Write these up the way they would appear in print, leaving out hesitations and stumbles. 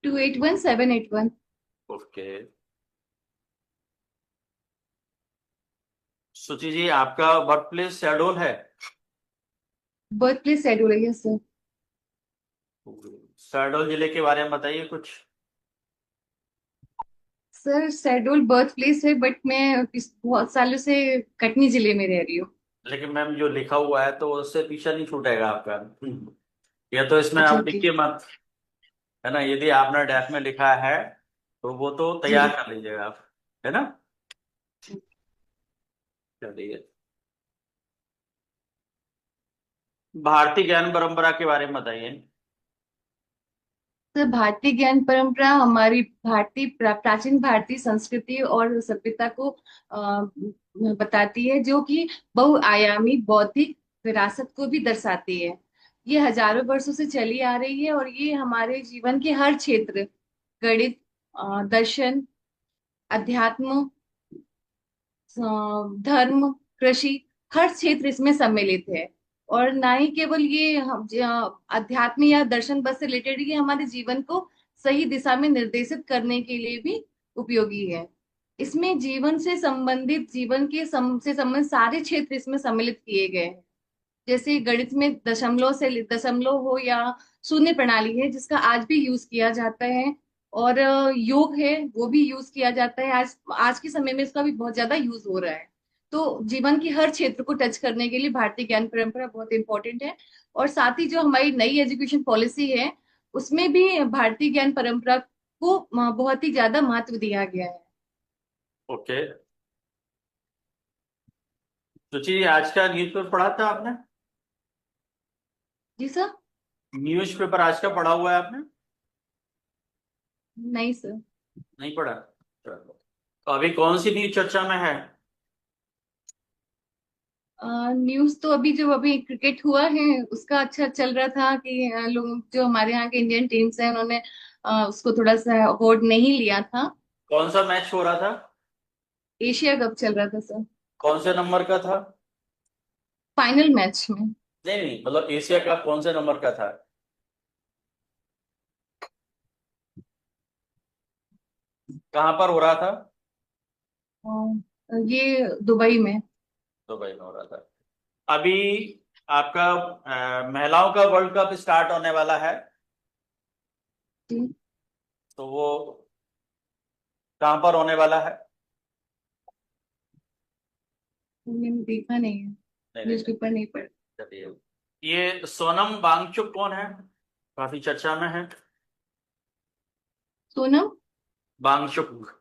281781। Okay. सुची जी, आपका birth place Shahdol है? बर्थ प्लेस शेड्यूल है सर। शहडोल जिले के बारे में बताइए कुछ। सर शेड्यूल बर्थ प्लेस है, बट मैं बहुत सालों से कटनी जिले में रह रही हूँ। लेकिन मैम जो लिखा हुआ है तो उससे पीछा नहीं छूटेगा आपका। या तो इसमें अच्छा, आप ओके। लिखिए मत, है ना? यदि आपने डैफ में लिखा है तो वो तो तैयार जी। कर लीजिएगा आप, है ना? चलिए, भारतीय ज्ञान परंपरा के बारे में बताइए। सर भारतीय ज्ञान परंपरा हमारी प्राचीन भारतीय संस्कृति और सभ्यता को बताती है, जो कि बहुआयामी बौद्धिक विरासत को भी दर्शाती है। ये हजारों वर्षों से चली आ रही है और ये हमारे जीवन के हर क्षेत्र, गणित, दर्शन, अध्यात्म, धर्म, कृषि, हर क्षेत्र इसमें सम्मिलित है। और ना ही केवल ये अध्यात्म या दर्शन बस से रिलेटेड, ये हमारे जीवन को सही दिशा में निर्देशित करने के लिए भी उपयोगी है। इसमें जीवन से संबंधित, जीवन के से संबंधित सारे क्षेत्र इसमें सम्मिलित किए गए हैं। जैसे गणित में दशमलव हो या शून्य प्रणाली है, जिसका आज भी यूज किया जाता है। और योग है, वो भी यूज किया जाता है। आज आज के समय में इसका भी बहुत ज्यादा यूज हो रहा है। तो जीवन के हर क्षेत्र को टच करने के लिए भारतीय ज्ञान परंपरा बहुत इंपॉर्टेंट है। और साथ ही जो हमारी नई एजुकेशन पॉलिसी है, उसमें भी भारतीय ज्ञान परंपरा को बहुत ही ज्यादा महत्व दिया गया है। ओके। सुची जी, आज का न्यूज़पेपर पढ़ा था आपने? जी सर। न्यूज़पेपर आज का पढ़ा हुआ है आपने? नहीं सर। नहीं पढ़ा? चलो, तो अभी कौन सी न्यूज चर्चा में है? न्यूज तो अभी क्रिकेट हुआ है, उसका अच्छा चल रहा था कि लोग, जो हमारे यहाँ के इंडियन टीम्स हैं, उन्होंने उसको थोड़ा सा अवार्ड नहीं लिया था। कौन सा मैच हो रहा था? एशिया कप चल रहा था सर। कौन से नंबर का था? फाइनल मैच में। नहीं नहीं, मतलब एशिया कप कौन से नंबर का था? कहाँ पर हो रहा था? ये दुबई में। दुबई में हो रहा था। अभी आपका महिलाओं का वर्ल्ड कप स्टार्ट होने वाला है, जी। तो वो कहाँ पर होने वाला है? मैंने देखा नहीं है, नहीं देखा। न्यूज़पेपर नहीं पढ़ा। चलिए, ये सोनम वांगचुक कौन है? काफी चर्चा में है। सोनम। वांगचुक।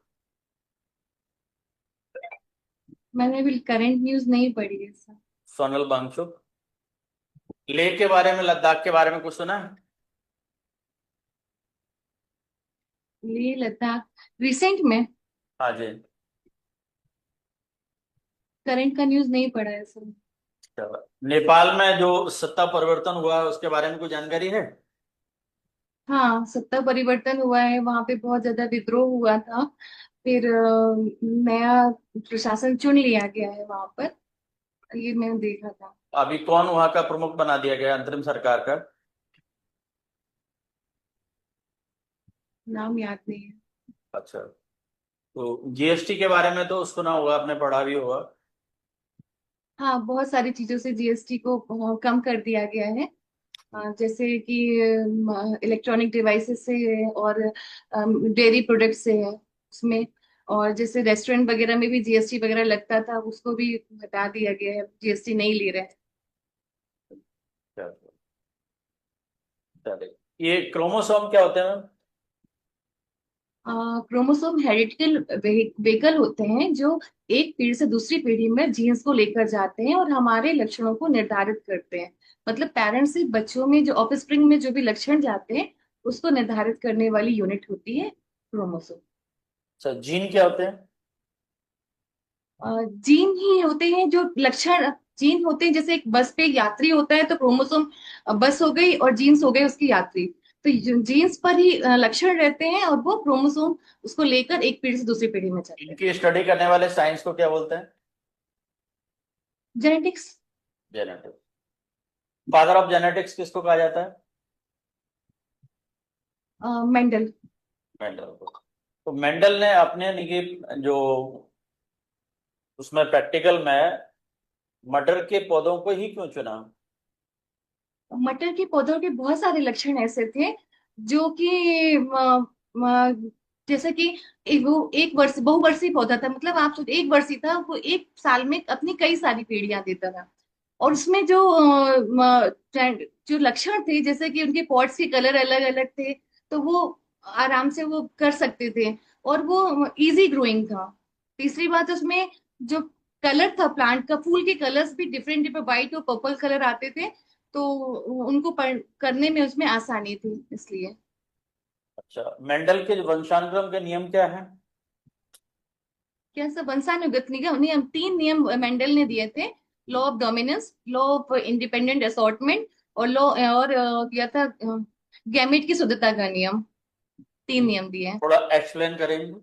मैंने अभी करंट न्यूज नहीं पढ़ी है सर। सोनल वांगचुक। लेह के बारे में, लद्दाख के बारे में कुछ सुना है? लेह लद्दाख रिसेंट में। हाँ जी। करंट का न्यूज नहीं पढ़ा है सर। चलो, नेपाल में जो सत्ता परिवर्तन हुआ है उसके बारे में कोई जानकारी है? हाँ, सत्ता परिवर्तन हुआ है, वहां पे बहुत ज्यादा विद्रोह हुआ था। फिर नया प्रशासन चुन लिया गया है वहां पर। ये मैंने देखा था। अभी कौन वहां का प्रमुख बना दिया गया अंतरिम सरकार का? नाम याद नहीं है। अच्छा, तो जीएसटी के बारे में तो सुना होगा, आपने पढ़ा भी होगा। हाँ, बहुत सारी चीजों से जीएसटी को कम कर दिया गया है। जैसे कि इलेक्ट्रॉनिक डिवाइसेस से है, और डेयरी प्रोडक्ट से है उसमें। और जैसे रेस्टोरेंट वगैरह में भी जीएसटी वगैरह लगता था, उसको भी हटा दिया गया है, जीएसटी नहीं ले रहे हैं। चलो, चलिए। ये क्रोमोसोम क्या होते हैं मैम? क्रोमोसोम हेरिडिटल व्हीकल होते हैं, जो एक पीढ़ी से दूसरी पीढ़ी में जीन्स को लेकर जाते हैं और हमारे लक्षणों को निर्धारित करते हैं। मतलब पेरेंट्स से बच्चों में जो ऑफस्प्रिंग में जो भी लक्षण जाते हैं, उसको निर्धारित करने वाली यूनिट होती है क्रोमोसोम। अच्छा, जीन क्या होते हैं? जीन ही होते हैं जो लक्षण। जीन होते हैं, जैसे एक बस पे यात्री होता है, तो क्रोमोसोम बस हो गई और जीन्स हो गए उसकी यात्री। तो जीन्स पर ही लक्षण रहते हैं, और वो क्रोमोसोम उसको लेकर एक पीढ़ी से दूसरी पीढ़ी में चलते हैं। इनकी स्टडी करने वाले साइंस को क्या बोलते हैं? Genetics. Genetics. Father of genetics किसको कहा जाता है? मेंडल। मेंडल को। तो मेंडल ने अपने जो उसमें प्रैक्टिकल में मटर के पौधों को ही क्यों चुना? मटर के पौधों के बहुत सारे लक्षण ऐसे थे जो कि जैसे कि वो एक वर्ष बहुवर्षीय पौधा था, मतलब आप एक वर्षीय था, वो एक साल में अपनी कई सारी पेड़ियां देता था। और उसमें जो जो लक्षण थे, जैसे कि उनके पॉट्स के कलर अलग अलग थे, तो वो आराम से वो कर सकते थे, और वो इजी ग्रोइंग था। तीसरी बात, उसमें जो कलर था प्लांट का, फूल के कलर्स भी डिफरेंट डिफरेंट, व्हाइट और पर्पल कलर आते थे, तो उनको करने में उसमें आसानी थी इसलिए। अच्छा, मेंडल के वंशानुक्रम के नियम क्या है? क्या सब वंशानुगत नियम नियम 3 नियम मेंडल ने दिए थे। Law of dominance, law of independent assortment, और लॉ और दिया था गैमेट की शुद्धता का नियम। 3 नियम दिए हैं। थोड़ा एक्सप्लेन करेंगे?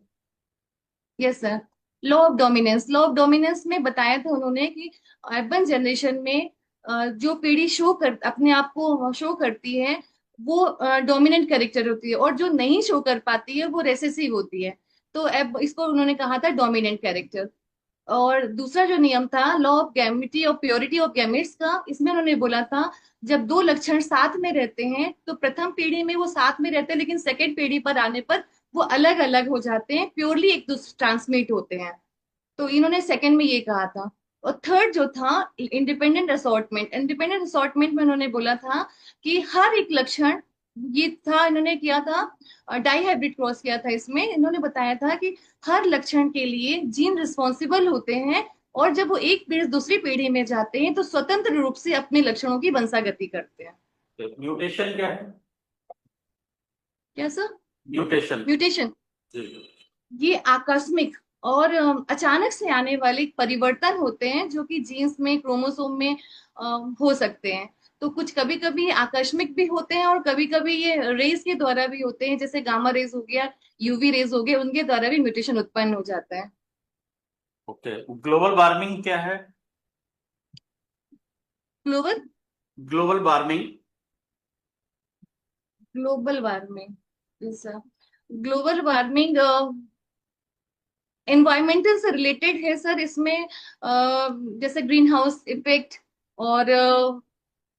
Yes sir. Law of dominance, law of dominance में बताया था उन्होंने कि अर्बन जनरेशन में जो पीढ़ी अपने आप को शो करती है, वो डोमिनेंट कैरेक्टर होती है, और जो नहीं शो कर पाती है वो रेसेसिव होती है। तो अब इसको उन्होंने कहा था डोमिनेंट कैरेक्टर। और दूसरा जो नियम था, लॉ ऑफ गैमिटी और प्योरिटी ऑफ गैमेट्स का, इसमें उन्होंने बोला था जब दो लक्षण साथ में रहते हैं तो प्रथम पीढ़ी में वो साथ में रहते हैं, लेकिन सेकंड पीढ़ी पर आने पर वो अलग अलग हो जाते हैं, प्योरली एक दूसरे ट्रांसमिट होते हैं। तो इन्होंने सेकंड में ये कहा था। और थर्ड जो था, इंडिपेंडेंट असॉर्टमेंट, इंडिपेंडेंट असॉर्टमेंट में उन्होंने बोला था कि हर एक लक्षण, ये था इन्होंने किया था डाई हाइब्रिड क्रॉस किया था, इसमें इन्होंने बताया था कि हर लक्षण के लिए जीन रिस्पॉन्सिबल होते हैं, और जब वो एक पीढ़ी दूसरी पीढ़ी में जाते हैं तो स्वतंत्र रूप से अपने लक्षणों की वंशागति करते हैं। म्यूटेशन क्या है? क्या सर? म्यूटेशन। म्यूटेशन, जी। ये आकस्मिक और अचानक से आने वाले परिवर्तन होते हैं जो कि जीन्स में, क्रोमोसोम में हो सकते हैं। तो कुछ कभी कभी आकस्मिक भी होते हैं, और कभी कभी ये रेज के द्वारा भी होते हैं, जैसे गामा रेज हो गया, यूवी रेज हो गए, उनके द्वारा भी म्यूटेशन उत्पन्न हो जाता है। ओके, ग्लोबल वार्मिंग क्या है? Global global warming. Global warming जैसा, ग्लोबल वार्मिंग एनवायरमेंटल से रिलेटेड है सर। इसमें जैसे ग्रीन हाउस इफेक्ट और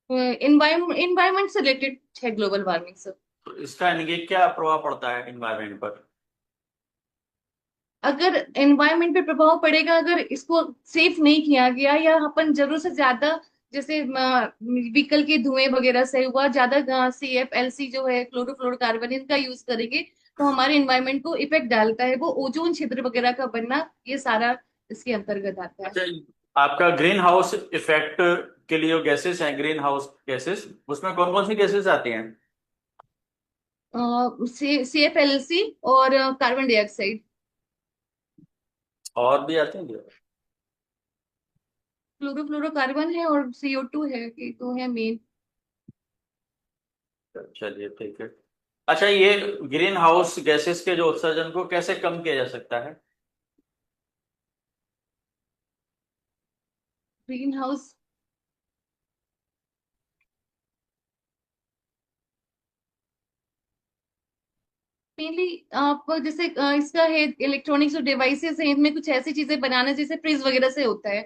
एनवायरमेंट से रिलेटेड है ग्लोबल वार्मिंग सर। तो इसका यानी कि क्या प्रभाव पड़ता है इन्वायरमेंट पर? अगर एनवायरमेंट पे प्रभाव पड़ेगा, अगर इसको सेफ नहीं किया गया, या अपन जरूरत से ज्यादा, जैसे व्हीकल के धुएं वगैरह से हुआ ज्यादा, CFLC जो है, क्लोरोफ्लोरोकार्बन, इनका यूज करेंगे, तो हमारे एनवायरमेंट को इफेक्ट डालता है, वो ओजोन छिद्र वगैरह का बनना, ये सारा इसके अंतर्गत आता है। अच्छा, आपका ग्रीन हाउस इफेक्ट के लिए जो गैसेस हैं, ग्रीन हाउस गैसेस, उसमें कौन कौन सी गैसेस आती हैं? CFLC और कार्बन डाइऑक्साइड। और भी आती हैं क्या? क्लोरोफ्लोरोकार्बन है और CO2 है, ये दो है मेन। चलिए ठीक है। अच्छा, ये ग्रीन हाउस गैसेस के जो उत्सर्जन को कैसे कम किया जा सकता है? ग्रीन हाउस मेनली आप जैसे इसका है, इलेक्ट्रॉनिक्स और डिवाइसेस है, इनमें कुछ ऐसी चीजें बनाना जैसे फ्रिज वगैरह से होता है,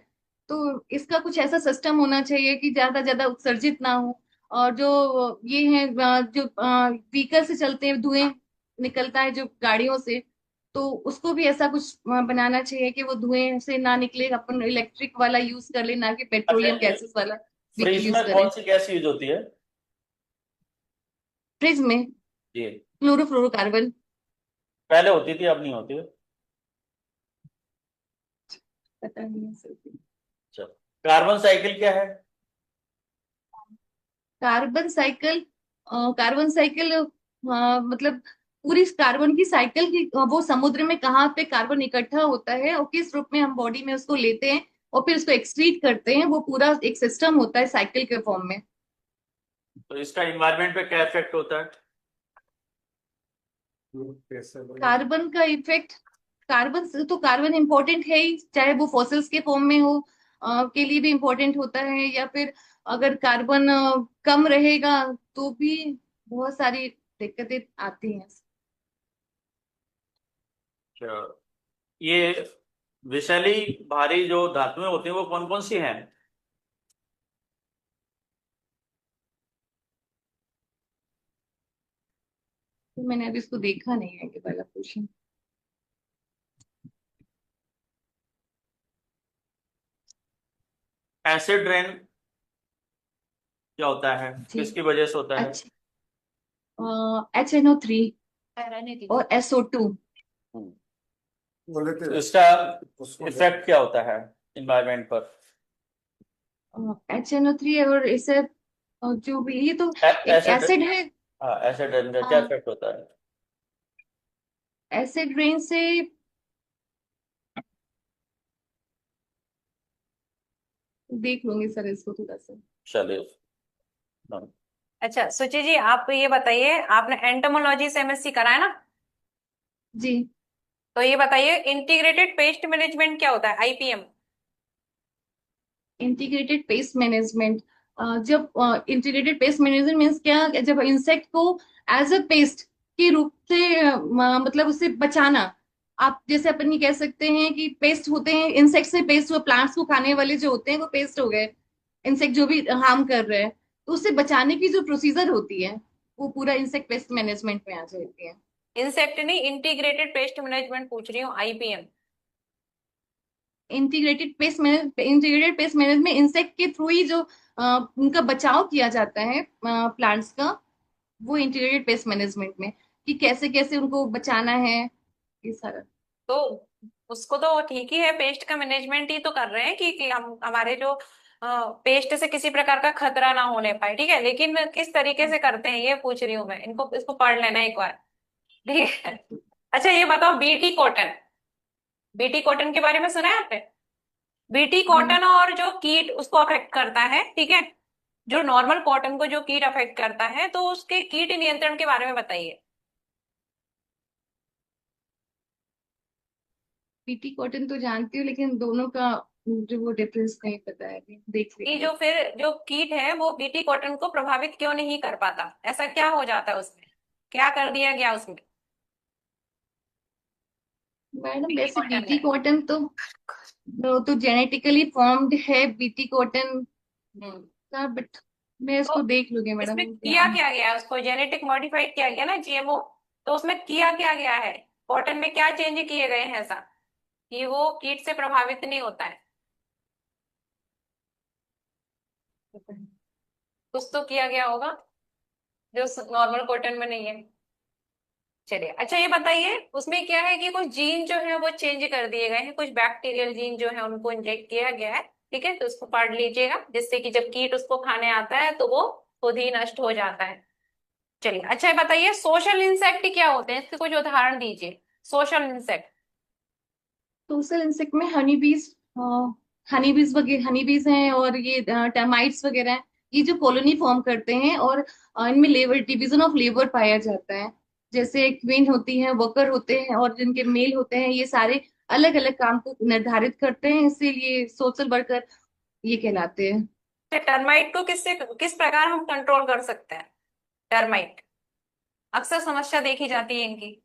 तो इसका कुछ ऐसा सिस्टम होना चाहिए कि ज्यादा ज्यादा उत्सर्जित ना हो। और जो ये है जो व्हीकल से चलते हैं, धुएं निकलता है जो गाड़ियों से, तो उसको भी ऐसा कुछ बनाना चाहिए कि वो धुएं से ना निकले, अपन इलेक्ट्रिक वाला यूज कर ले, ना कि अच्छा, पेट्रोलियम गैसेस वाला फ्रिज यूज में करें। कौन सी गैस यूज होती है? फ्रिज में जी। क्लोरोफ्लोरोकार्बन। पहले होती थी, अब नहीं होती है। पता नहीं है सर। अच्छा, कार्बन साइकिल क्या है? कार्बन साइकिल, कार्बन साइकिल मतलब पूरी कार्बन की साइकिल की, वो समुद्र में कहाँ पे कार्बन इकट्ठा होता है और किस रूप में हम बॉडी में उसको लेते हैं और फिर उसको एक्सक्रीट करते हैं, वो पूरा एक सिस्टम होता है साइकिल के फॉर्म में। तो इसका इन्वायरमेंट पे क्या इफेक्ट होता है? कार्बन का इफेक्ट, कार्बन से तो कार्बन इंपॉर्टेंट है ही, चाहे वो फॉसिल्स के फॉर्म में हो, के लिए भी इंपॉर्टेंट होता है, या फिर अगर कार्बन कम रहेगा तो भी बहुत सारी दिक्कतें आती हैं। अच्छा, ये विषैली भारी जो धातुएं होती हैं वो कौन कौन सी हैं? तो मैंने अभी इसको देखा नहीं है, कि वाला क्वेश्चन। एसिड रेन क्या होता है, जी। किसकी वजह से होता है? अच्छा, HNO3 और SO2। हम्म। तो इसका इफेक्ट क्या होता है इन्वायरमेंट पर? HNO3 और इसे जो भी, ये तो एक एसिड, एसिड है। हाँ एसिड रेन का क्या हाँ, इफेक्ट होता है? एसिड रेन से देख लूंगी सर इसको थोड़ा सा। चलिए। हाँ। अच्छा सुचि जी, आप ये बताइए, आपने एंटोमोलॉजी से एमएससी करा है ना? जी। तो ये बताइए, इंटीग्रेटेड पेस्ट मैनेजमेंट क्या होता है, आईपीएम? इंटीग्रेटेड पेस्ट मैनेजमेंट, जब इंटीग्रेटेड पेस्ट मैनेजमेंट मीन्स क्या, जब इंसेक्ट को एज अ पेस्ट के रूप से मतलब उसे बचाना। आप जैसे अपन ये कह सकते हैं कि पेस्ट होते हैं, इंसेक्ट से पेस्ट हुए, प्लांट्स को खाने वाले जो होते हैं वो पेस्ट हो गए, इंसेक्ट जो भी हार्म कर रहे हैं। तो उससे बचाने की जो प्रोसीजर होती है, वो पूरा इंसेक्ट पेस्ट मैनेजमेंट में आ जाती है। इंसेक्ट नहीं, इंटीग्रेटेड पेस्ट मैनेजमेंट पूछ रही हूँ, IPM. Integrated pest management insect के थ्रू ही जो उनका बचाव किया जाता है प्लांट्स का, वो इंटीग्रेटेड पेस्ट मैनेजमेंट में, कि कैसे कैसे उनको बचाना है, ये सारा। तो उसको तो ठीक ही है, पेस्ट का मैनेजमेंट ही तो कर रहे हैं कि हम हमारे जो पेस्ट से किसी प्रकार का खतरा ना होने पाए, ठीक है, लेकिन किस तरीके से करते हैं ये पूछ रही हूँ मैं, इनको इसको पढ़ लेना एक बार, ठीक है। अच्छा ये बताओ, बीटी कॉटन, बीटी कॉटन के बारे में सुना है आपने? बीटी नहीं। कॉटन और जो कीट उसको अफेक्ट करता है, ठीक है, जो नॉर्मल कॉटन को जो कीट अफेक्ट करता है, तो उसके कीट नियंत्रण के बारे में बताइए। पीटी कॉटन तो जानती हूँ, लेकिन दोनों का जो वो डिफरेंस नहीं पता है, अभी देख कि लेंगे। जो फिर जो कीट है वो बीटी कॉटन को प्रभावित क्यों नहीं कर पाता, ऐसा क्या हो जाता है उसमें, क्या कर दिया गया उसमें? मैडम बीटी वैसे कॉटन बीटी है। कॉटन तो, वो तो जेनेटिकली फॉर्म्ड है बीटी कॉटन हम्म। का, बट मैं तो इसको देख लूंगी इसमें मैडम किया ध्यान। क्या गया है, उसको जेनेटिक मॉडिफाइड किया गया ना, जीएमओ। तो उसमें किया क्या गया है, कॉटन में क्या चेंज किए गए हैं ऐसा कि वो कीट से प्रभावित नहीं होता है? कुछ तो किया गया होगा जो नॉर्मल कॉटन में नहीं है। चलिए, अच्छा ये बताइए, उसमें क्या है कि कुछ जीन जो है वो चेंज कर दिए गए हैं, कुछ बैक्टीरियल जीन जो है उनको इंजेक्ट किया गया है, ठीक है, तो उसको पढ़ लीजिएगा, जिससे कि जब कीट उसको खाने आता है तो वो खुद ही नष्ट हो जाता है। चलिए, अच्छा ये बताइए, सोशल इंसेक्ट क्या होते हैं, इसके कुछ उदाहरण दीजिए, सोशल इंसेक्ट। सोशल इंसेक्ट में हनी बीज हैं, और ये टर्माइट्स वगैरह हैं। ये जो कॉलोनी फॉर्म करते हैं, और इनमें लेबर, डिवीजन ऑफ लेबर पाया जाता है। जैसे क्वीन होती है, वर्कर होते हैं, और जिनके मेल होते हैं, ये सारे अलग अलग काम को निर्धारित करते हैं, इसीलिए सोशल वर्कर ये कहलाते हैं। टर्माइट को किससे किस प्रकार हम कंट्रोल कर सकते हैं? टर्माइट अक्सर समस्या देखी जाती है इनकी,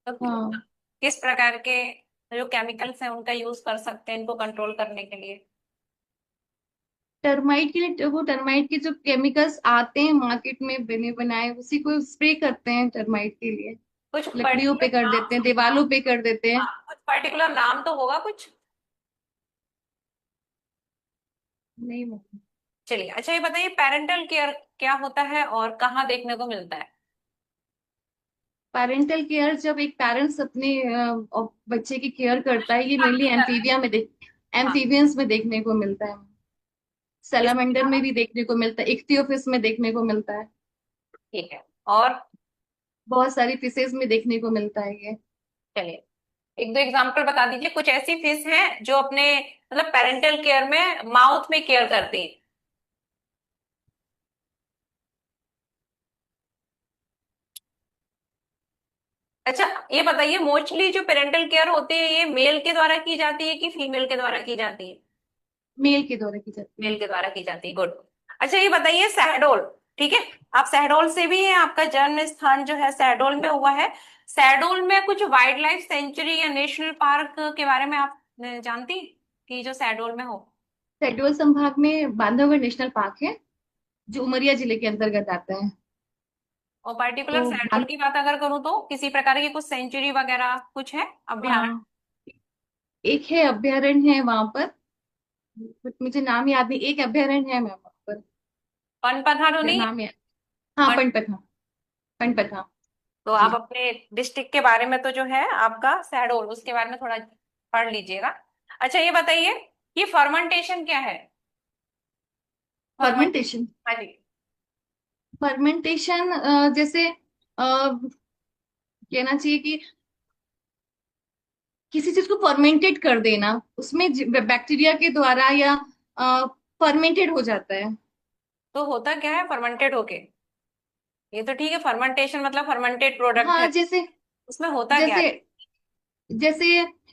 तो हाँ, किस प्रकार के जो केमिकल्स हैं उनका यूज कर सकते हैं इनको कंट्रोल करने के लिए? टर्माइट के लिए वो टर्माइट के जो केमिकल्स आते हैं मार्केट में बने बनाए, उसी को स्प्रे करते हैं टर्माइट के लिए। कुछ लकड़ियों पर्टिकुलर पे कर देते नाम, हैं, दीवारों पे कर देते हैं। हाँ, कुछ पर्टिकुलर नाम तो होगा कुछ। नहीं मालूम। चलिए, अच्छा ये बताइए, पेरेंटल केयर क्या होता है और कहाँ देखने को मिलता है? पेरेंटल केयर, जब एक पेरेंट्स अपने बच्चे की केयर करता है, ये मेनली हाँ, एम्फीबियंस में देखने को मिलता है। इसके सैलामेंडर में अलावा? भी देखने को मिलता है, इख्तियोफिस में देखने को मिलता है। ठीक है, और? बहुत सारी फिशेज में देखने को मिलता है ये। चलिए, एक दो एग्जांपल बता दीजिए, कुछ ऐसी फिश हैं जो अपने मतलब पेरेंटल केयर में माउथ में केयर करती है। अच्छा ये बताइए, मोस्टली जो पेरेंटल केयर होती है ये मेल के द्वारा की जाती है कि फीमेल के द्वारा की जाती है? मेल के द्वारा की जाती है। मेल के द्वारा की जाती है, गुड। अच्छा ये बताइए, शहडोल, ठीक है। आप शहडोल से भी हैं, आपका जन्म स्थान जो है शहडोल में हुआ है। शहडोल में कुछ वाइल्ड लाइफ सेंचुरी या नेशनल पार्क के बारे में आप जानती कि जो शहडोल में हो? शहडोल संभाग में बांधवगढ़ नेशनल पार्क है, जो उमरिया जिले के अंतर्गत आता है। और पर्टिकुलर तो शहडोल की बात अगर करूँ तो किसी प्रकार की कुछ सेंचुरी वगैरह कुछ है, अभ्यारण्य? हाँ, एक है अभ्यारण्य है वहां पर, बट मुझे नाम याद नहीं। एक अभ्यारण्य है मैम वहां पर, पनपथा तो नहीं है? नाम याद। हाँ, पन, पनपथा। पनपथा। तो जी। आप अपने डिस्ट्रिक्ट के बारे में तो जो है आपका शहडोल, उसके बारे में थोड़ा पढ़ लीजिएगा। अच्छा ये बताइए कि फर्मेंटेशन क्या है? Ferment fermentation. हाँ जी। फर्मेंटेशन जैसे कहना चाहिए कि किसी चीज को फर्मेंटेड कर देना, उसमें बैक्टीरिया के द्वारा या फर्मेंटेड हो जाता है। तो होता क्या है फर्मेंटेड होके? ये तो ठीक है, फर्मेंटेशन मतलब फर्मेंटेड प्रोडक्ट हाँ, है, जैसे उसमें होता क्या जैसे है? जैसे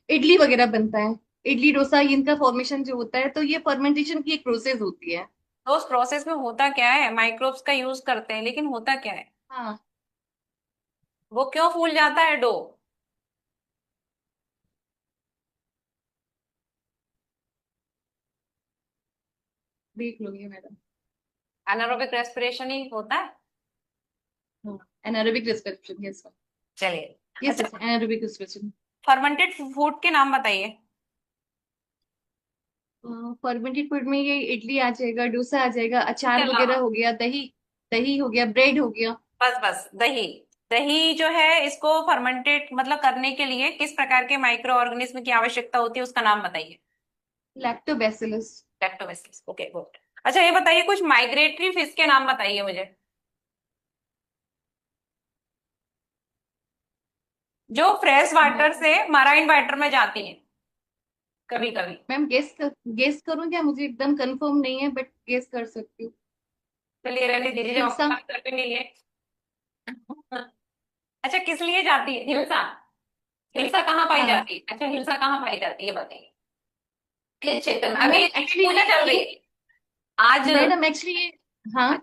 इडली वगैरह बनता है, इडली डोसा, इनका फॉर्मेशन जो होता है, तो ये फर्मेंटेशन की एक प्रोसेस होती है। तो उस प्रोसेस में होता क्या है? माइक्रोब्स का यूज करते हैं, लेकिन होता क्या है? हाँ, वो क्यों फूल जाता है डो? देख लोगे मैडम। एनारोबिक रेस्पिरेशन ही होता है। हाँ, एनारोबिक रिस्पिरेशन, यस। चलिए। यस, अच्छा, yes, anaerobic respiration. Fermented food के नाम बताइए। फर्मेंटेड फूड में ये इडली आ जाएगा, डोसा आ जाएगा, इसके अचार अलावा? वगैरह हो गया, दही, दही हो गया, ब्रेड हो गया। बस बस दही। दही जो है इसको फर्मेंटेड मतलब करने के लिए किस प्रकार के माइक्रो ऑर्गेनिज्म की आवश्यकता होती है, उसका नाम बताइए। लैक्टोबैसिलस। Lactobacillus, okay good. अच्छा ये बताइए कुछ माइग्रेटरी फिश के नाम बताइए मुझे, जो फ्रेश वाटर से मराइन वाटर में जाती हैं कभी कभी। मैम, गेस करूं क्या? मुझे एकदम कंफर्म नहीं है, बट गेस कर सकती हूँ। चलिए रहने दीजिए, जब हिल्सा। आपका आंसर भी नहीं है। अच्छा किस लिए जाती है हिल्सा? हिल्सा कहाँ पाई हाँ जाती है? अच्छा हिल्सा कहाँ पाई जाती है बताइए, किस क्षेत्र में? अभी मैम, देवी एक्चुअली पूजा चल रही ये है आज। मैडम, एक्चुअली ये, हाँ।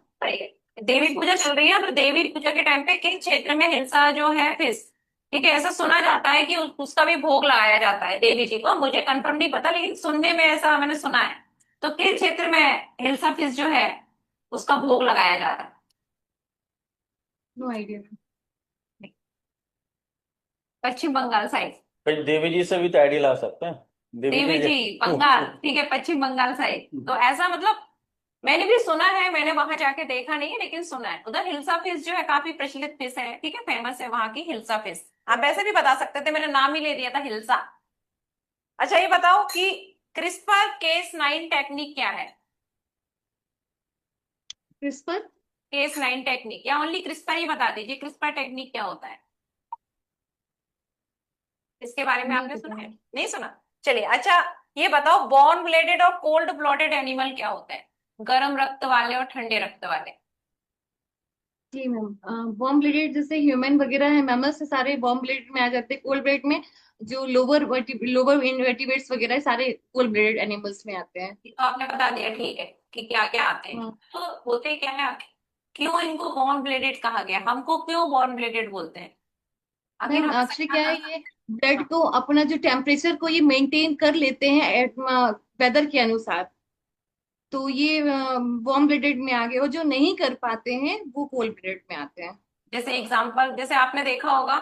देवी पूजा चल रही है, तो देवी पूजा के टाइम पे किस क्षेत्र में हिल्सा जो है फिश, ठीक है, ऐसा सुना जाता है कि उसका भी भोग लगाया जाता है देवी जी को। मुझे कंफर्म नहीं पता, लेकिन सुनने में ऐसा मैंने सुना है। तो किस क्षेत्र में हिल्सा फिश जो है उसका भोग लगाया जाता है? No idea. Paschim Bangal side. भाई देवी जी से भी तो आइडिया ला सकते हैं। देवी देवी जी जी बंगाल, ठीक है, पश्चिम बंगाल साइड। तो ऐसा मतलब मैंने भी सुना है, मैंने वहां जाके देखा नहीं है, लेकिन सुना है उधर हिल्सा फिश जो है काफी प्रचलित फिश है, ठीक है, फेमस है वहां की हिल्सा फिश। आप वैसे भी बता सकते थे, मैंने नाम ही ले दिया था हिल्सा। अच्छा ये बताओ कि क्रिस्पर केस 9 टेक्निक क्या है? क्रिस्पर। केस 9 टेक्निक या ओनली क्रिस्पर ही बता दीजिए, क्रिस्पर टेक्निक क्या होता है? इसके बारे में नहीं आपने पता सुना है? मैम। नहीं सुना? चलिए। अच्छा ये बताओ वार्म ब्लडेड और कोल्ड ब्लडेड एनिमल क्या होता है? गर्म रक्त वाले और ठंडे रक्त वाले। जी मैम, वार्म ब्लडेड जैसे ह्यूमन वगैरह है, मैमल्स से सारे वार्म ब्लडेड में आ जाते हैं। कोल्ड ब्लडेड में जो लोअर इनवर्टिब्रेट्स वगैरह है, सारे कोल्ड ब्लडेड एनिमल्स में आते हैं। ये तो आपने बता दिया, ठीक है, कि क्या क्या आते हैं। हाँ तो होते क्या है आखिर? क्यों इनको वार्म ब्लडेड कहा गया? हमको क्यों वार्म ब्लडेड बोलते हैं? आखिर मैम, हमें एक्चुअली क्या क्या है, करना? ये ब्लड हाँ, को अपना जो टेम्परेचर को ये मेंटेन कर लेते हैं वेदर के अनुसार। तो ये वार्म ब्लडेड में आ गए, और जो नहीं कर पाते हैं वो कोल्ड ब्लडेड में आते हैं। जैसे एग्जाम्पल, जैसे आपने देखा होगा,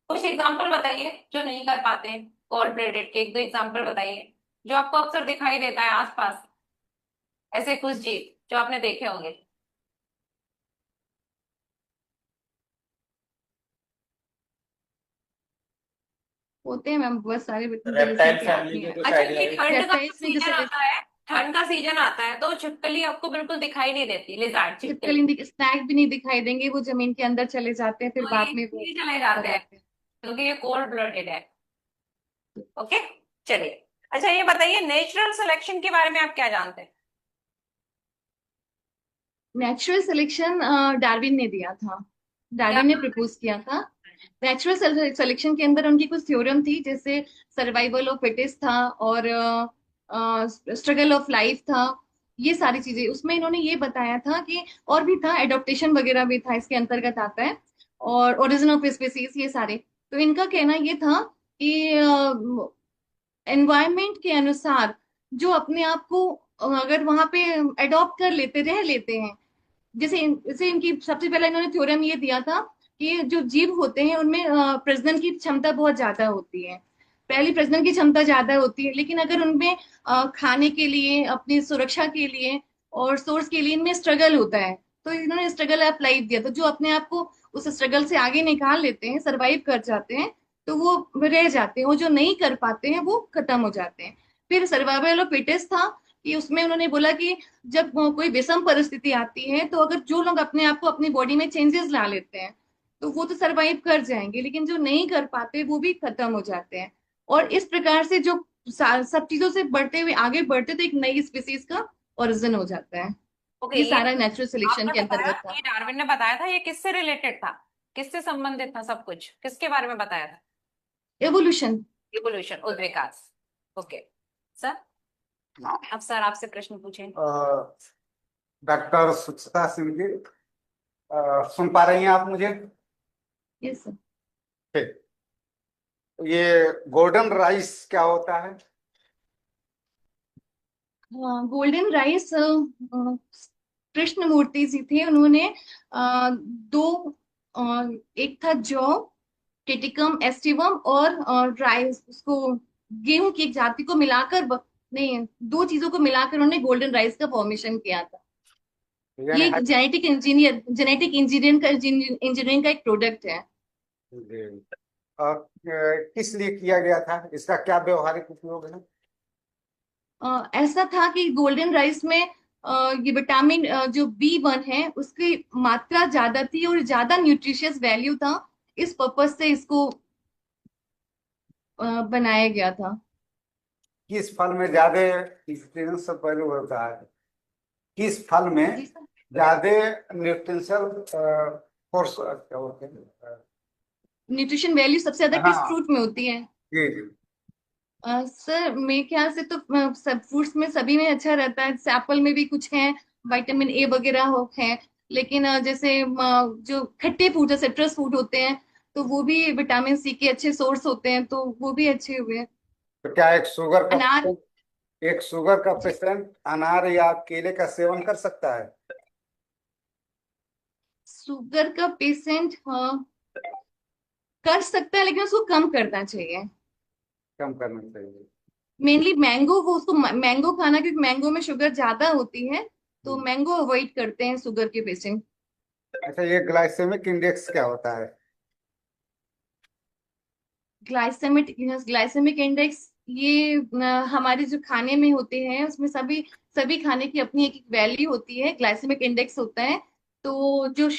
कुछ एग्जाम्पल बताइए जो नहीं कर पाते हैं कोल्ड ब्लडेड के, एक दो एग्जाम्पल बताइए जो आपको अक्सर दिखाई देता है आसपास, ऐसे कुछ जीव जो आपने देखे होंगे। होते हैं मैम बहुत सारे, मुझे रेप्टाइल रिसेंटली याद फैमिली नहीं के आ कुछ अच्छा आइडिया ये है? ठंड का रेप्टाइल्स में सीजन जैसे आता है, ठंड का सीजन आता है तो छिपकली आपको बिल्कुल दिखाई नहीं देती, लिजार्ड छिपकली। छिपकली स्नैक भी नहीं दिखाई देंगे, वो जमीन के अंदर चले जाते हैं, फिर तो ये बाद में वो इसलिए चले ऊपर जाते हैं आते हैं। क्योंकि ये कोल्ड ब्लडेड है। ओके, चलिए। अच्छा ये बताइए नेचुरल सिलेक्शन के बारे में आप क्या जानते हैं? नेचुरल सिलेक्शन डार्विन ने दिया था, क्या? डार्विन ने प्रपोज किया था। नेचुरल सिलेक्शन के अंदर उनकी कुछ थ्योरम थी, जैसे सर्वाइवल ऑफ फिटेस्ट था, और स्ट्रगल ऑफ लाइफ था, ये सारी चीजें उसमें इन्होंने ये बताया था कि, और भी था, एडॉप्टेशन वगैरह भी था इसके अंतर्गत आता है, और ओरिजिन ऑफ स्पीसीज, ये सारे। तो इनका कहना ये था कि एनवायरमेंट के अनुसार जो अपने आप को अगर वहां पे अडॉप्ट कर लेते, रह लेते हैं, जैसे इनकी सबसे पहले इन्होंने थ्योरम ये दिया था कि जो जीव होते हैं उनमें प्रजनन की क्षमता बहुत ज्यादा होती है। पहली, प्रजनन की क्षमता ज्यादा होती है, लेकिन अगर उनमें खाने के लिए, अपनी सुरक्षा के लिए और सोर्स के लिए इनमें स्ट्रगल होता है, तो इन्होंने स्ट्रगल अप्लाई दिया। तो जो अपने आप को उस स्ट्रगल से आगे निकाल लेते हैं, सरवाइव कर जाते हैं, तो वो रह जाते हैं, वो जो नहीं कर पाते हैं वो खत्म हो जाते हैं। फिर सर्वाइवल ऑफ फिटेस्ट था, कि उसमें उन्होंने बोला कि जब कोई विषम परिस्थिति आती है, तो अगर जो लोग अपने आप को, अपनी बॉडी में चेंजेस ला लेते हैं, तो वो तो सरवाइव कर जाएंगे, लेकिन जो नहीं कर पाते वो भी खत्म हो जाते हैं। और इस प्रकार से जो सब चीजों से बढ़ते हुए आगे बढ़ते, तो एक नई स्पीसीज का ओरिजिन हो जाता है। ओके, ये ये सारा नेचुरल सिलेक्शन आपने के बताया, अंतर्गत था। ये डार्विन ने बताया था, ये किससे रिलेटेड था, किससे संबंधित था, सब कुछ किसके बारे में बताया था? एवोल्यूशन। इवोल्यूशन, उद्विकास। ओके सर, अब सर आपसे प्रश्न पूछें। डॉक्टर सुचिता सिंह जी, सुन पा रही हैं आप मुझे? Yes sir. ठीक। ये गोल्डन राइस क्या होता है? गोल्डन राइस, कृष्ण मूर्ति जी थे, उन्होंने दो, एक था जौ, टिटिकम एस्टिवम, और राइस, उसको गेहूं की एक जाति को मिलाकर नहीं, दो चीजों को मिलाकर उन्होंने गोल्डन राइस का फॉर्मेशन किया था। यानी ये जेनेटिक इंजीनियरिंग का एक प्रोडक्ट है। जी। और किस लिए किया गया था? इसका क्या व्यवहारिक उपयोग है? ऐसा था कि गोल्डन राइस में ये विटामिन जो B1 है उसकी मात्रा ज्यादा थी और ज्यादा न्यूट्रिशियस वैल्यू था। इस पर्पज से इसको बनाया गया था। किस फल में ज्यादा न्यूट्रिएंट्स वैल्यू होता है? किस फल में जी सर। ज्यादा न्यूट्रिशनल फोर्स क्या होते हैं? न्यूट्रिशन वैल्यू सबसे ज्यादा किस हाँ, फ्रूट में होती है? जी जी। सर मेरे ख्याल से तो सब फ्रूट्स में, सभी में अच्छा रहता है। जैसे एप्पल में भी कुछ है, विटामिन A वगैरह हो है, लेकिन जैसे जो खट्टे फ्रूट है, सिट्रस फ्रूट होते हैं, तो वो भी विटामिन C के अच्छे सोर्स होते हैं, तो वो भी अच्छे हुए। तो क्या अनार। एक शुगर का जी। पेशेंट अनार या केले का सेवन कर सकता है? शुगर का पेशेंट, हाँ, कर सकता है, लेकिन उसको कम करना चाहिए। कम करना चाहिए। मेनली मैंगो, वो उसको मैंगो खाना, क्योंकि मैंगो में शुगर ज्यादा होती है, तो हम्म। मैंगो अवॉइड करते हैं शुगर के पेशेंट। अच्छा, ये ग्लाइसेमिक इंडेक्स क्या होता है? ग्लाइसेमिक इंडेक्स, ये हमारे जो खाने में होते हैं उसमें सभी सभी खाने की अपनी एक वैल्यू होती है, ग्लाइसेमिक इंडेक्स होता है। तो जो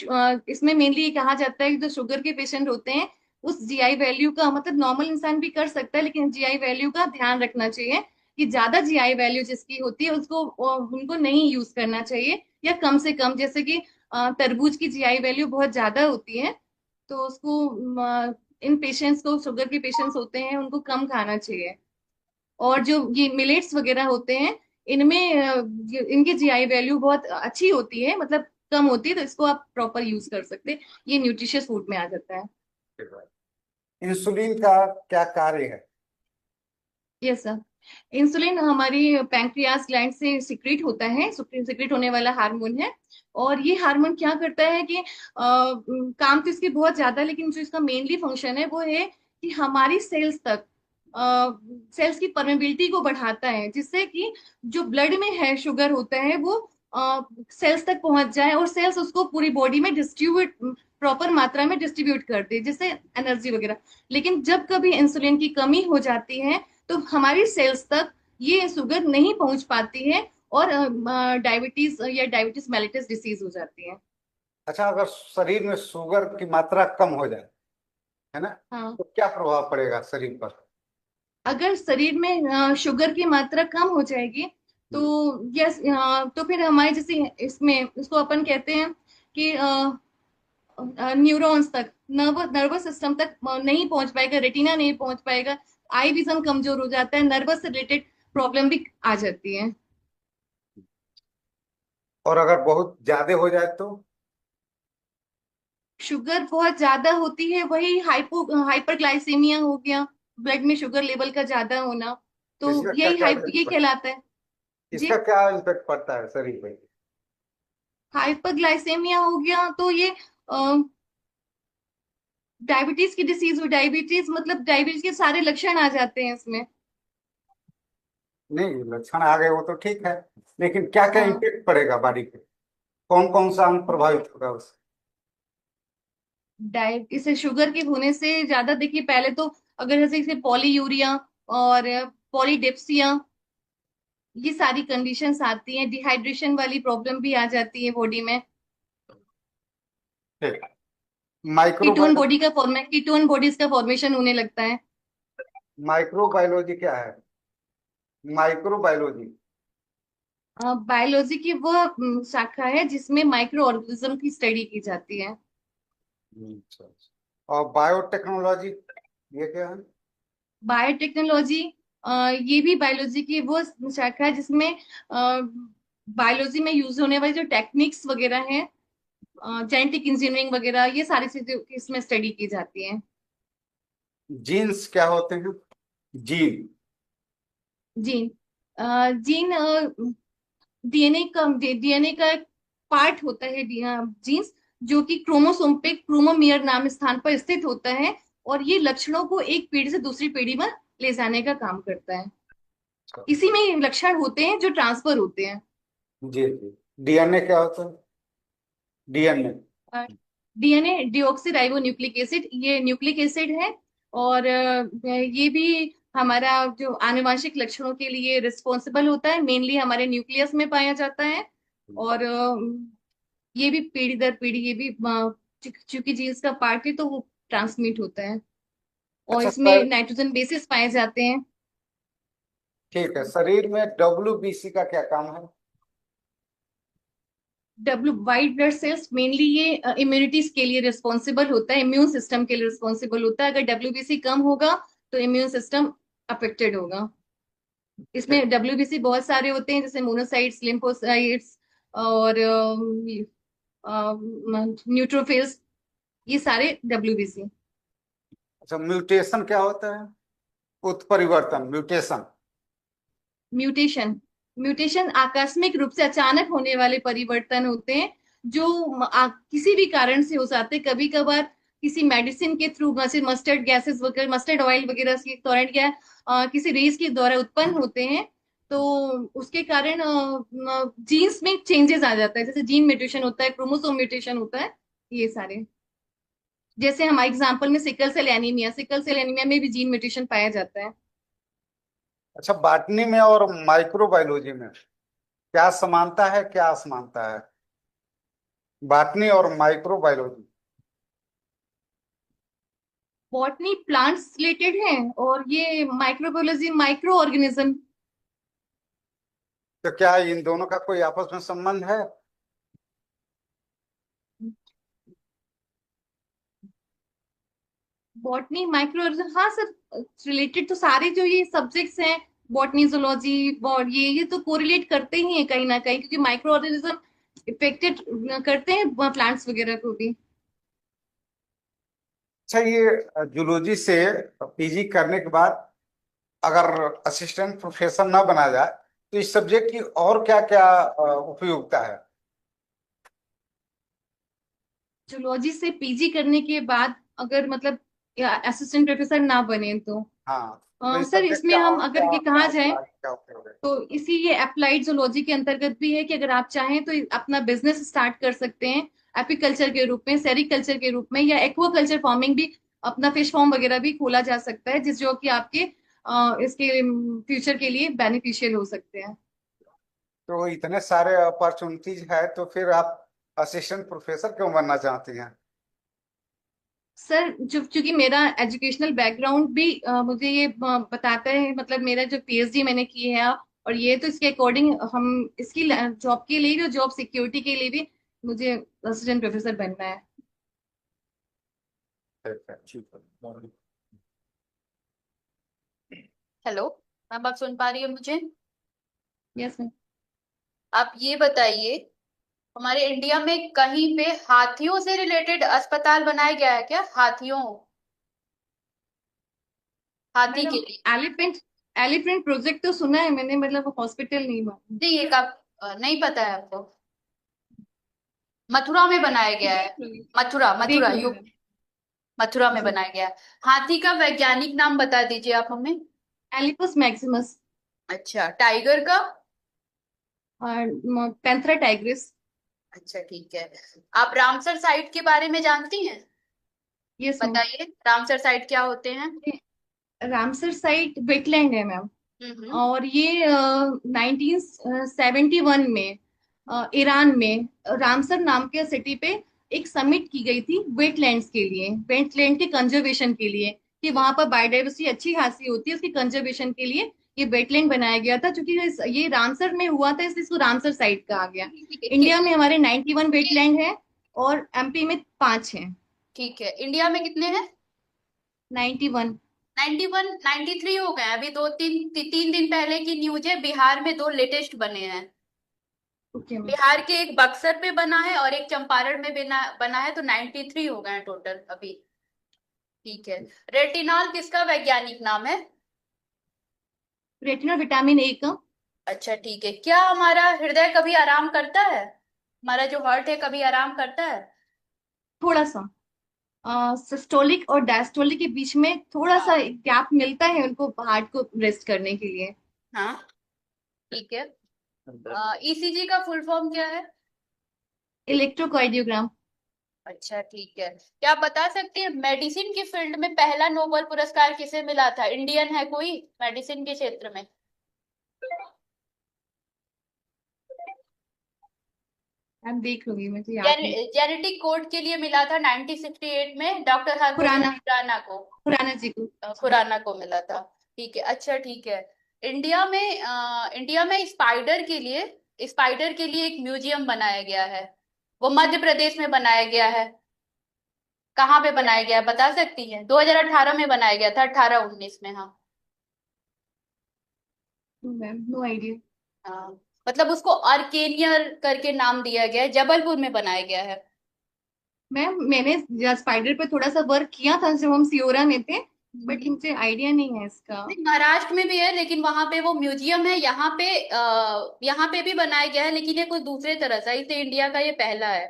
इसमें मेनली ये कहा जाता है कि जो शुगर के पेशेंट होते हैं, उस GI वैल्यू का, मतलब नॉर्मल इंसान भी कर सकता है, लेकिन GI वैल्यू का ध्यान रखना चाहिए कि ज्यादा GI वैल्यू जिसकी होती है उसको उनको नहीं यूज करना चाहिए, या कम से कम। जैसे कि तरबूज की GI वैल्यू बहुत ज्यादा होती है, तो उसको इन पेशेंट्स को, शुगर के पेशेंट्स होते हैं, उनको कम खाना चाहिए। और जो ये मिलेट्स वगैरह होते हैं, इनमें इनकी GI वैल्यू बहुत अच्छी होती है, मतलब कम होती है, तो इसको आप प्रॉपर यूज कर सकते हैं। ये न्यूट्रिशियस फूड में आ जाता है। इंसुलिन का क्या कार्य है? Yes sir. इंसुलिन हमारी पैंक्रियास ग्लैंड से सिक्रीट होता है, सिक्रीट होने वाला हार्मोन है। और ये हार्मोन क्या करता है कि काम तो इसके बहुत ज्यादा, लेकिन जो इसका मेनली फंक्शन है वो है कि हमारी सेल्स तक, सेल्स की परमेबिलिटी को बढ़ाता है, जिससे कि जो ब्लड में है शुगर होता है वो सेल्स तक पहुंच जाए, और सेल्स उसको पूरी बॉडी में डिस्ट्रीब्यूट, प्रॉपर मात्रा में डिस्ट्रीब्यूट कर दे, जैसे एनर्जी वगैरह। लेकिन जब कभी इंसुलिन की कमी हो जाती है, तो हमारी सेल्स तक ये शुगर नहीं पहुंच पाती है, और डायबिटीज या डायबिटीज मेलिटस डिसीज हो जाती है। अच्छा, अगर शरीर में शुगर की मात्रा कम हो जाए, है ना, हाँ। तो क्या प्रभाव पड़ेगा शरीर पर? अगर शरीर में शुगर की मात्रा कम हो जाएगी, तो यस, तो फिर हमारे जैसे इसमें, इसको अपन कहते हैं कि न्यूरॉन्स तक, नर्वस सिस्टम तक नहीं पहुंच पाएगा, रेटिना नहीं पहुंच पाएगा, आई विजन कमजोर हो जाता है, नर्वस से रिलेटेड प्रॉब्लम भी आ जाती है। और अगर बहुत ज्यादा हो जाए तो? शुगर बहुत ज्यादा होती है, वही हाइपरग्लाइसेमिया हो गया, ब्लड में शुगर लेवल का ज्यादा होना, तो इसका क्या यही क्या इफेक्ट ये पड़ता कहलाता है। है? जी, इसका क्या इफेक्ट पड़ता है शरीर पे? हाइपरग्लाइसेमिया हो गया तो ये डायबिटीज की डिसीज हो, डायबिटीज मतलब डायबिटीज के सारे लक्षण आ जाते हैं इसमें। नहीं, लक्षण आ गए वो तो ठीक है, लेकिन क्या क्या हाँ, इम्पेक्ट पड़ेगा बॉडी पे? कौन कौन सा अंग प्रभावित होगा उससे? डाइट इसे शुगर के होने से ज्यादा, देखिए पहले तो अगर जैसे इसे पॉलीयूरिया और पॉलीडिप्सिया, ये सारी कंडीशंस आती हैं, डिहाइड्रेशन वाली प्रॉब्लम भी आ जाती है बॉडी में। ठीक है। माइक्रोबायोलॉजी। कीटोन बॉडीज का फॉर्मेशन होने लगता है। माइक्रोबायोलॉजी क्या है? माइक्रोबायोलॉजी। बायोलॉजी की वो शाखा है जिसमें माइक्रो ऑर्गेनिज्म की स्टडी की जाती है। अच्छा अच्छा। और बायोटेक्नोलॉजी, ये क्या है? बायोटेक्नोलॉजी, ये भी बायोलॉजी की वो शाखा है जिसमें बायोलॉजी में यूज होने वाली जो टेक्निक्स वगैरह हैं, जेनेटिक इंजीनियरिंग वगैरह, ये सारी चीजें इसमें स्टडी की जाती हैं। जीन्स क्या होते हैं? जीन। जीन, जीन डीएनए का एक पार्ट होता है जीन्स, जो कि क्रोमोसोम पे क्रोमोमियर नाम स्थान पर स्थित होता है, और ये लक्षणों को एक पीढ़ी से दूसरी पीढ़ी में ले जाने का काम करता है। इसी में लक्षण होते हैं जो ट्रांसफर होते हैं। जी जी। डीएनए क्या होता है? DNA. DNA deoxy nucleic acid, ये न्यूक्लिक एसिड है, और ये भी हमारा जो आनुवंशिक लक्षणों के लिए रिस्पॉन्सिबल होता है, मेनली हमारे न्यूक्लियस में पाया जाता है। और ये भी पीढ़ी दर पीढ़ी, ये भी चूंकि जीन्स का पार्ट है तो वो ट्रांसमिट होता है, और अच्छा इसमें सर, नाइट्रोजन बेसिस पाए जाते हैं। ठीक है। शरीर में डब्ल्यूबीसी का क्या काम है? वाइट ब्लड सेल्स मेनली ये इम्यूनिटीज के लिए रिस्पॉन्सिबल होता है, इम्यून सिस्टम के लिए रिस्पॉन्सिबल होता है। अगर डब्ल्यूबीसी कम होगा तो इम्यून सिस्टम अफेक्टेड होगा। ठीक। इसमें डब्ल्यूबीसी बहुत सारे होते हैं, जैसे मोनोसाइट्स, लिम्फोसाइट्स और न्यूट्रोफिल्स, ये सारे डब्ल्यूबीसी। अच्छा, म्यूटेशन क्या होता है? उत्परिवर्तन, म्यूटेशन। म्यूटेशन, म्यूटेशन आकस्मिक रूप से अचानक होने वाले परिवर्तन होते हैं, जो किसी भी कारण से हो जाते हैं। कभी कभार किसी मेडिसिन के थ्रू, जैसे मस्टर्ड गैसेस वगैरह, मस्टर्ड ऑयल वगैरह के दौरान, या किसी रेस के द्वारा उत्पन्न होते हैं, तो उसके कारण जीन्स में चेंजेस आ जाता है, जैसे जीन म्यूटेशन होता है, क्रोमोसोम म्यूटेशन होता है, ये सारे। जैसे हमारे एग्जाम्पल में सिकल सेल एनीमिया में भी जीन म्यूटेशन पाया जाता है। अच्छा, बॉटनी में और माइक्रोबायोलॉजी में क्या समानता है, क्या असमानता है? बॉटनी और माइक्रोबायोलॉजी। बॉटनी प्लांट्स रिलेटेड है, और ये माइक्रोबायोलॉजी माइक्रो ऑर्गेनिज्म। तो क्या इन दोनों का कोई आपस में संबंध है? बॉटनी माइक्रो, हाँ सर, रिलेटेड तो सारे जो ये सब्जेक्ट्स हैं, बॉटनी, जूलॉजी, ये तो कोरिलेट करते ही हैं कहीं ना कहीं, क्योंकि माइक्रो ऑर्गेनिज्म इफेक्टेड करते हैं प्लांट्स वगैरह को भी। अच्छा, ये जूलॉजी से पीजी करने के बाद अगर असिस्टेंट प्रोफेसर ना बना जाए तो इस सब्जेक्ट की और क्या क्या उपयोगिता है? जूलॉजी से पीजी करने के बाद अगर मतलब असिस्टेंट प्रोफेसर ना बने तो हाँ, तो इस सर सब्जेक्ट इसमें का हम और अगर क्या ये कहा क्या जाए क्या उपयोग है? तो इसी ये अप्लाइड जूलॉजी के अंतर्गत भी है, कि अगर आप चाहें तो अपना बिजनेस स्टार्ट कर सकते हैं, एपिकल्चर के रूप में, सेरिकल्चर के रूप में, या एक्वाकल्चर फार्मिंग भी, अपना फिश फार्म वगैरह भी खोला जा सकता है, जिस जो कि आपके इसके फ्यूचर के लिए बेनिफिशियल हो सकते हैं। तो इतने सारे अपॉर्चुनिटीज है, तो फिर आप असिस्टेंट प्रोफेसर क्यों बनना चाहती हैं? सर जो चूंकि मेरा एजुकेशनल बैकग्राउंड भी मुझे ये बताता है, मतलब मेरा जो पीएचडी मैंने की है, और ये तो इसके अकॉर्डिंग हम इसकी जॉब के लिए भी और जॉब सिक्योरिटी के लिए भी मुझे असिस्टेंट प्रोफेसर बनना है। ठीक है, ठीक है। हेलो मैम, आप सुन पा रही है मुझे? Yes ma'am. आप ये बताइए हमारे इंडिया में कहीं पे हाथियों से रिलेटेड अस्पताल बनाया गया है क्या? हाथियों, हाथी के मैडम, लिए? एलिफेंट एलिफेंट प्रोजेक्ट तो सुना है मैंने, मतलब हॉस्पिटल नहीं मालूम। नहीं, ये कब नहीं पता है आपको? मथुरा में बनाया गया है। देख लूंगी। मथुरा, देख मथुरा लूंगी यू मैम। मथुरा में जी। बनाया गया है। हाथी का वैज्ञानिक नाम बता दीजिए आप हमें। एलिपस मैक्सिमस। अच्छा, टाइगर का? और पैंथरा टाइग्रिस। अच्छा ठीक है। आप रामसर साइट के बारे में जानती हैं? Yes ma'am. बताइए, रामसर साइट क्या होते हैं? रामसर साइट वेटलैंड है मैम। हम्म। और ये 1971 में ईरान में रामसर नाम के सिटी पे एक समिट की गई थी वेटलैंड्स के लिए, वेटलैंड के कंजर्वेशन के लिए, कि ठीक वहां पर बायोडाइवर्सिटी अच्छी खासी होती है, उसकी कंजर्वेशन के लिए ये वेटलैंड बनाया गया था। क्योंकि ये रामसर में हुआ था, इसलिए इसको रामसर साइट कहा गया। ठीक है इंडिया में हमारे 91 ठीक वेटलैंड है और एमपी में 5 हैं। ठीक है। इंडिया में कितने हैं? 91। 91, 93 हो गए हैं। अभी 3 दिन पहले की न्यूज है, बिहार में 2 लेटेस्ट बने हैं। Okay ma'am. बिहार के एक बक्सर पे बना है और एक चंपारण में बना है, तो 93 हो गए हैं टोटल अभी। ठीक है। रेटिनॉल किसका वैज्ञानिक नाम है? रेटिना विटामिन ए का। अच्छा ठीक है। क्या हमारा हृदय कभी आराम करता है? हमारा जो हार्ट है कभी आराम करता है? थोड़ा सा सिस्टोलिक और डायस्टोलिक के बीच में थोड़ा सा हाँ। गैप मिलता है उनको हार्ट को रेस्ट करने के लिए। हाँ ठीक है। ईसीजी का फुल फॉर्म क्या है? इलेक्ट्रोकार्डियोग्राम। अच्छा ठीक है। क्या आप बता सकते हैं मेडिसिन की फील्ड में पहला नोबेल पुरस्कार किसे मिला था? इंडियन है कोई मेडिसिन के क्षेत्र में? आप देख लूंगी, मुझे याद नहीं। जेनेटिक कोड के लिए मिला था 1968 में डॉक्टर खुराना। हरगोविंद खुराना को। खुराना जी को। खुराना को मिला था। ठीक है। अच्छा ठीक है। इंडिया में स्पाइडर के लिए एक म्यूजियम बनाया गया है। वो मध्य प्रदेश में बनाया गया है। कहाँ पे बनाया गया है बता सकती हैं? 2018 में बनाया गया था, 18-19 में। हाँ। Ma'am no idea. हाँ, मतलब उसको आर्केनियर करके नाम दिया गया है, जबलपुर में बनाया गया है। मैम मैंने स्पाइडर पे थोड़ा सा वर्क किया था जब हम सियोरा में थे, बट नहीं, मुझे आइडिया नहीं है इसका। महाराष्ट्र में भी है, लेकिन वहां पे वो म्यूजियम है। यहाँ पे भी बनाया गया है, लेकिन ये कुछ दूसरे तरह से, इसे इंडिया का ये पहला है।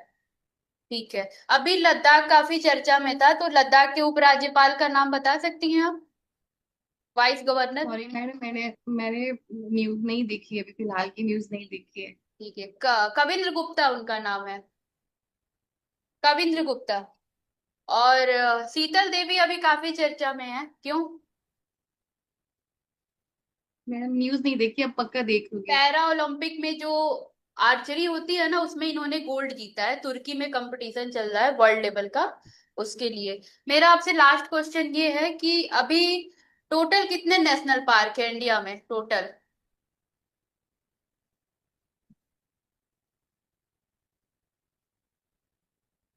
ठीक है। अभी लद्दाख काफी चर्चा में था, तो लद्दाख के उपराज्यपाल का नाम बता सकती हैं आप? Vice governor? सॉरी मैडम, मैंने मैंने न्यूज नहीं देखी है, अभी फिलहाल की न्यूज नहीं देखी है। ठीक है। कविंद्र गुप्ता उनका नाम है। कविंद्र गुप्ता। और शीतल देवी अभी काफी चर्चा में है, क्यों? मैडम न्यूज नहीं देखी, अब पक्का देख लूंगी। पैरा ओलंपिक में जो आर्चरी होती है ना, उसमें इन्होंने गोल्ड जीता है। तुर्की में कंपटीशन चल रहा है वर्ल्ड लेवल का, उसके लिए। मेरा आपसे लास्ट क्वेश्चन ये है कि अभी टोटल कितने नेशनल पार्क है इंडिया में टोटल?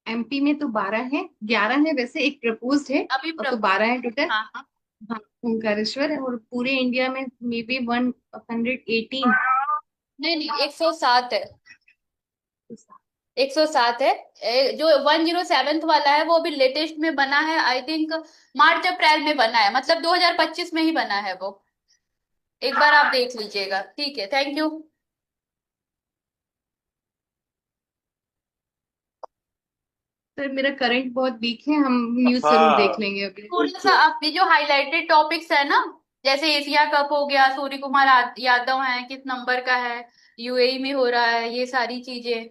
एमपी में तो 12 है, 11 है वैसे, एक प्रपोज्ड है। अभी और तो 12 है टोटल। हाँ हाँ। हाँ, ओमकारेश्वर है, और पूरे इंडिया में मे बी 118। नहीं नहीं, 107 है। 107 है। जो 107th वाला है वो अभी लेटेस्ट में बना है, आई थिंक मार्च अप्रैल में बना है, मतलब 2025 में ही बना है वो। एक बार आप देख लीजिएगा। ठीक है, थैंक यू। सर मेरा करंट बहुत वीक है, हम न्यूज जरूर देख हाँ, लेंगे अभी। थोड़ा सा अपने जो हाईलाइटेड टॉपिक्स है ना, जैसे एशिया कप हो गया, सूर्य कुमार यादव हैं, किस नंबर का है, यूएई में हो रहा है, ये सारी चीजें,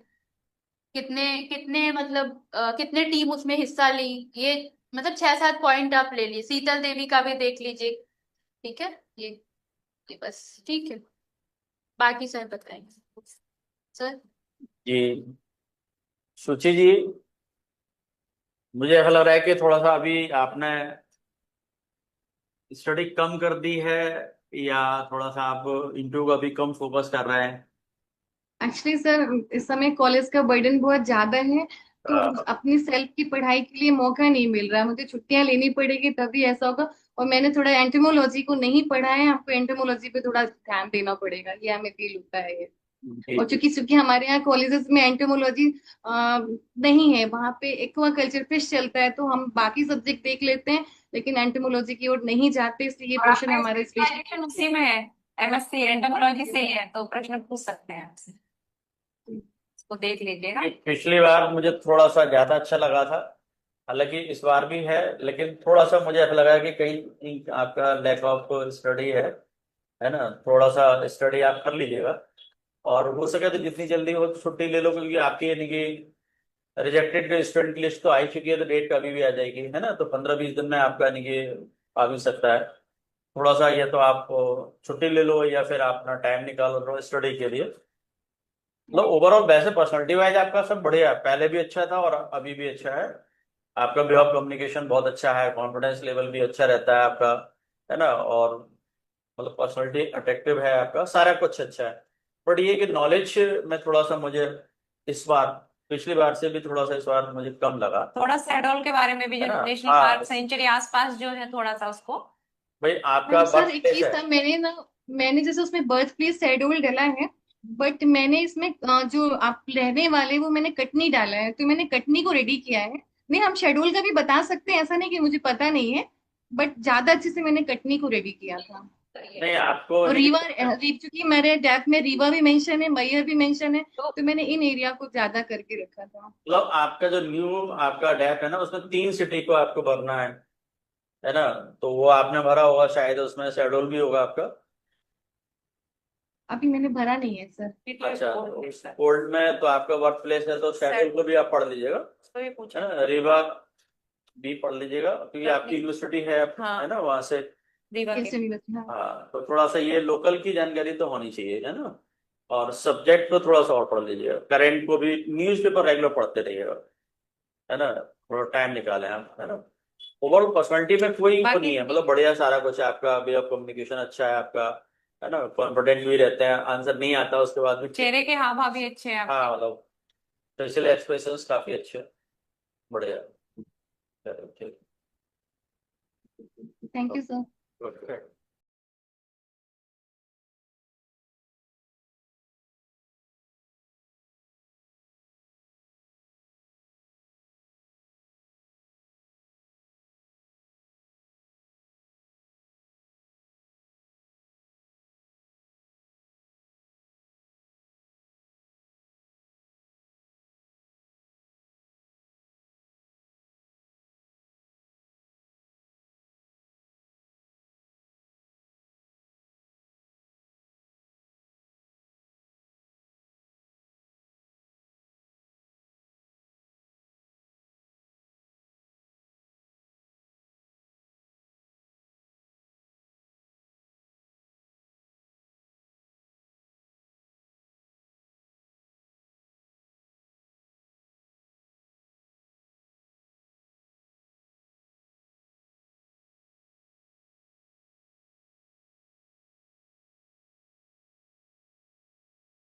कितने कितने मतलब कितने टीम उसमें हिस्सा ली, ये मतलब 6-7 पॉइंट आप ले लीजिए। शीतल देवी का भी देख लीजिए। ठीक है। ये बस। ठीक है, बाकी सर बताएंगे। सर। जी सुचि जी, मुझे ऐसा लग रहा है कि थोड़ा सा अभी आपने स्टडी कम कर दी है, या थोड़ा सा आप इंटरव्यू का भी कम फोकस कर रहे हैं? एक्चुअली सर, इस समय कॉलेज का बर्डन बहुत ज्यादा है, तो अ, अपनी सेल्फ की पढ़ाई के लिए मौका नहीं मिल रहा, मुझे छुट्टियां लेनी पड़ेगी तभी ऐसा होगा। और मैंने थोड़ा एंटोमोलॉजी को नहीं पढ़ा है, आपको एंटोमोलॉजी पे थोड़ा ध्यान देना पड़ेगा, ये हमें फील होता है ये। और चूंकि हमारे यहाँ कॉलेजेस में एंटोमोलॉजी नहीं है, वहां पे एक्वाकल्चर फिश चलता है, तो हम बाकी सब्जेक्ट देख लेते हैं लेकिन एंटोमोलॉजी की ओर नहीं जाते, इसलिए ये और क्वेश्चन आपका हमारे स्पेशलाइजेशन उसी में है, एमएससी एंटोमोलॉजी से ही है, तो प्रश्न पूछ सकते हैं आपसे, इसको देख लीजिएगा। पिछली बार मुझे थोड़ा सा ज्यादा अच्छा लगा था, हालांकि इस बार भी है, लेकिन थोड़ा सा मुझे ऐसा लगा कि कहीं आपका लैक ऑफ स्टडी है ना, थोड़ा सा स्टडी आप कर लीजिएगा, और हो सके तो जितनी जल्दी हो छुट्टी ले लो, क्योंकि आपकी यानी कि रिजेक्टेड स्टूडेंट की लिस्ट तो आ ही चुकी है, तो डेट कभी भी आ जाएगी, है ना, तो 15-20 दिन में आपका यानी कि आ भी सकता है। थोड़ा सा या तो आप छुट्टी ले लो, या फिर आप अपना टाइम निकालो स्टडी के लिए। मतलब ओवरऑल वैसे पर्सनालिटी वाइज आपका सब बढ़िया है, पहले भी अच्छा था और अभी भी अच्छा है। आपका वे ऑफ कम्युनिकेशन बहुत अच्छा है, कॉन्फिडेंस लेवल भी अच्छा रहता है आपका, है ना, और मतलब पर्सनालिटी अट्रैक्टिव है आपका, सारा कुछ अच्छा है। बट ये कि नॉलेज में थोड़ा सा मुझे इस बार पिछली बार से भी थोड़ा सा इस बार मुझे कम लगा, थोड़ा शहडोल के बारे में भी, है जो ना। नेशनल हाँ पार्क सेंचुरी आसपास जो है, थोड़ा सा उसको। भाई, आपका हाँ सर, बर्थ एक प्लेस चीज है। था, मैंने जैसे उसमें बर्थ प्लेस शेड्यूल डाला है, बट मैंने इसमें जो आप रहने वाले वो मैंने कटनी डाला है, तो मैंने कटनी को रेडी किया है। नहीं, हम शेड्यूल का भी बता सकते हैं, ऐसा नहीं कि मुझे पता नहीं है, बट ज्यादा अच्छे से मैंने कटनी को रेडी किया था। नहीं, आपको और रीवा, चूंकि मेरे डेप में रीवा भी मेंशन है, मैयर भी मेंशन है, तो तो मैंने इन एरिया को ज्यादा करके रखा था। मतलब आपका जो न्यू आपका डेप है ना, उसमें 3 सिटी को आपको भरना है ना, तो वो आपने भरा होगा शायद, उसमें शेड्यूल भी होगा आपका। अभी मैंने भरा नहीं है सर। अच्छा, ओल्ड में तो आपका वर्क प्लेस है, तो शेड्यूल को भी आप पढ़ लीजिएगा, तो ये पूछा है ना, रीवा भी पढ़ लीजिएगा, क्योंकि आपकी यूनिवर्सिटी हाँ, है ना वहां से। रीवा के। कैसे भी बता, हाँ। हाँ, तो थोड़ा सा ये लोकल की जानकारी तो होनी चाहिए, है ना, और सब्जेक्ट को थोड़ा सा और पढ़ लीजिएगा, करंट को भी, न्यूज़पेपर रेगुलर पढ़ते रहिएगा, है ना, थोड़ा टाइम निकालें आप, है ना। ओवरऑल पर्सनालिटी में कोई वो बाकी नहीं है, मतलब बढ़िया सारा कुछ है आपका, वे ऑफ कम्युनिकेशन अच्छा है आपका, है ना, कॉन्फिडेंट भी रहते हैं, आंसर नहीं आता उसके बाद भी चेहरे के हाव भाव भी अच्छे हैं आपके। हाँ, मतलब फेशियल एक्सप्रेशंस काफी अच्छे हैं, बढ़िया। चलो, ठीक। Thank you sir. ओके।